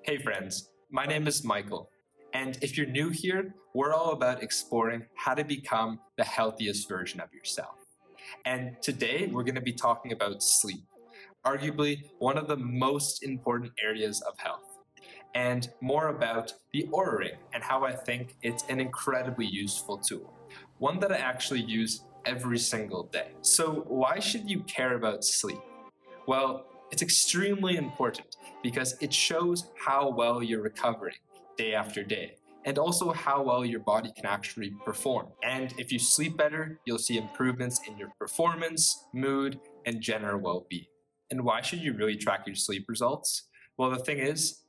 Hey friends, my name is Michael, and if you're new here, we're all about exploring how to become the healthiest version of yourself. And today we're going to be talking about sleep, arguably one of the most important areas of health, and more about the Oura Ring and how I think it's an incredibly useful tool, one that I actually use every single day. So why should you care about sleep? Well, it's extremely important because it shows how well you're recovering day after day, and also how well your body can actually perform. And if you sleep better, you'll see improvements in your performance, mood, and general well-being. And why should you really track your sleep results? Well, the thing is,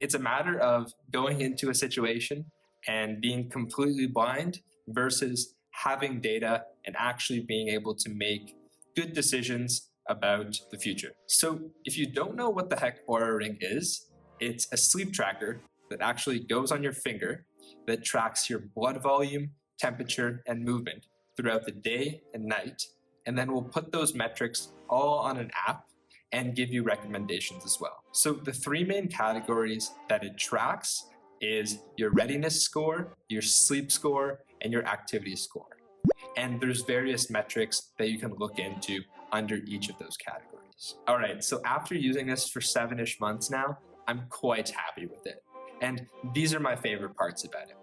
it's a matter of going into a situation and being completely blind versus having data and actually being able to make good decisions about the future. So if you don't know what the heck Oura Ring is, it's a sleep tracker that actually goes on your finger that tracks your blood volume, temperature, and movement throughout the day and night, and then we'll put those metrics all on an app and give you recommendations as well. So the three main categories that it tracks is your readiness score, your sleep score, and your activity score. And there's various metrics that you can look into under each of those categories. All right, so after using this for 7-ish months now, I'm quite happy with it. And these are my favorite parts about it.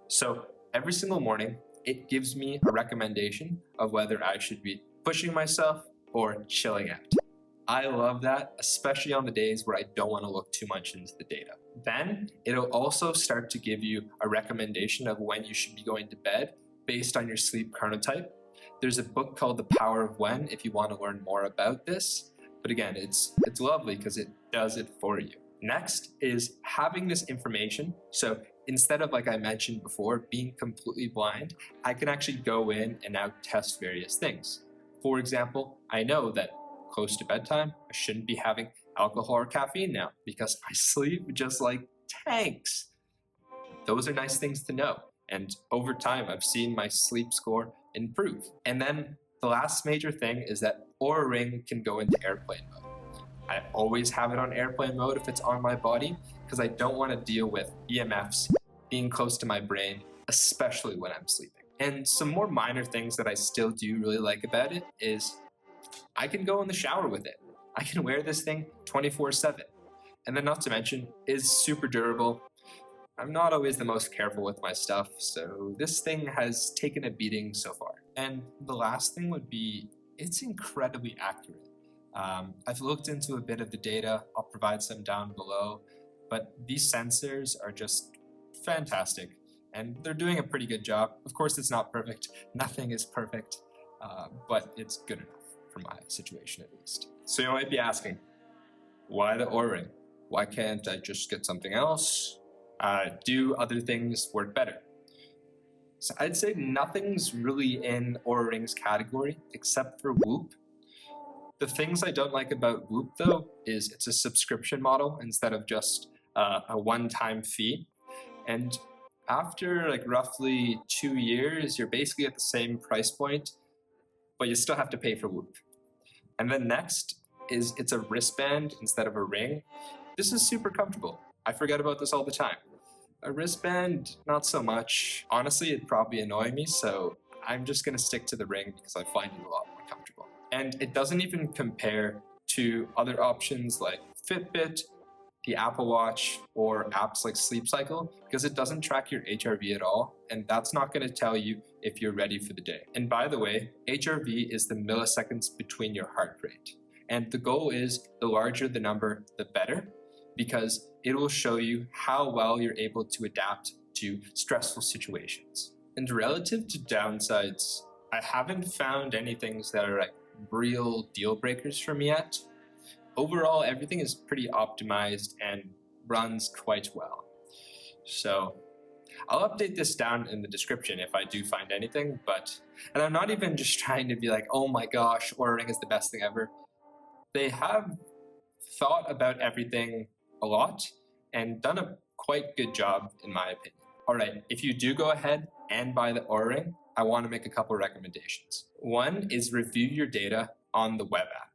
So every single morning, it gives me a recommendation of whether I should be pushing myself or chilling out. I love that, especially on the days where I don't want to look too much into the data. Then it'll also start to give you a recommendation of when you should be going to bed based on your sleep chronotype. There's a book called The Power of When if you want to learn more about this. But again, it's lovely because it does it for you. Next is having this information. So instead of, like I mentioned before, being completely blind, I can actually go in and now test various things. For example, I know that close to bedtime, I shouldn't be having alcohol or caffeine now because I sleep just like tanks. Those are nice things to know. And over time, I've seen my sleep score improve. And then the last major thing is that Oura Ring can go into airplane mode. I always have it on airplane mode if it's on my body because I don't want to deal with EMFs being close to my brain, especially when I'm sleeping. And some more minor things that I still do really like about it is I can go in the shower with it. I can wear this thing 24/7. And then not to mention, is super durable. I'm not always the most careful with my stuff, so this thing has taken a beating so far. And the last thing would be, it's incredibly accurate. I've looked into a bit of the data, I'll provide some down below, but these sensors are just fantastic, and they're doing a pretty good job. Of course, it's not perfect, nothing is perfect, but it's good enough for my situation at least. So you might be asking, why the Oura Ring? Why can't I just get something else? Do other things work better? So I'd say nothing's really in Oura Ring's category except for Whoop. The things I don't like about Whoop though is it's a subscription model instead of just a one-time fee. And after like roughly 2 years, you're basically at the same price point, but you still have to pay for Whoop. And then next is it's a wristband instead of a ring. This is super comfortable. I forget about this all the time. A wristband, not so much. Honestly, it'd probably annoy me, so I'm just gonna stick to the ring because I find it a lot more comfortable. And it doesn't even compare to other options like Fitbit, the Apple Watch, or apps like Sleep Cycle because it doesn't track your HRV at all, and that's not gonna tell you if you're ready for the day. And by the way, HRV is the milliseconds between your heart rate. And the goal is the larger the number, the better, because it will show you how well you're able to adapt to stressful situations. And relative to downsides, I haven't found any things that are like real deal breakers for me yet. Overall, everything is pretty optimized and runs quite well. So I'll update this down in the description if I do find anything, and I'm not even just trying to be like, oh my gosh, Oura Ring is the best thing ever. They have thought about everything a lot and done a quite good job in my opinion. All right, if you do go ahead and buy the Oura Ring, I want to make a couple recommendations. One is review your data on the web app.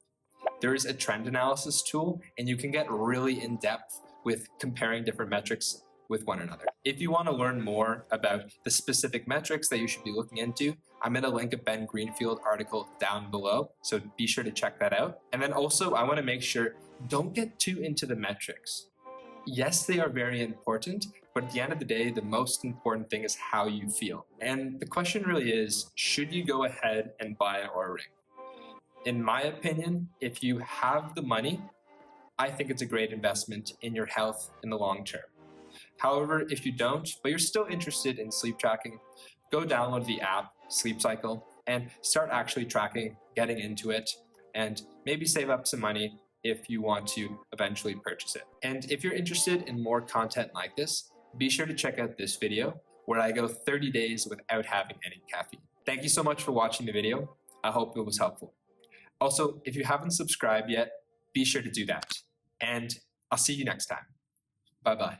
There is a trend analysis tool, and you can get really in-depth with comparing different metrics with one another. If you want to learn more about the specific metrics that you should be looking into, I'm going to link a Ben Greenfield article down below, so be sure to check that out. And then also, I want to make sure, don't get too into the metrics. Yes, they are very important, but at the end of the day, the most important thing is how you feel. And the question really is, should you go ahead and buy an Oura Ring? In my opinion, if you have the money, I think it's a great investment in your health in the long term. However, if you don't, but you're still interested in sleep tracking, go download the app Sleep Cycle and start actually tracking, getting into it, and maybe save up some money if you want to eventually purchase it. And if you're interested in more content like this, be sure to check out this video where I go 30 days without having any caffeine. Thank you so much for watching the video. I hope it was helpful. Also, if you haven't subscribed yet, be sure to do that. And I'll see you next time. Bye-bye.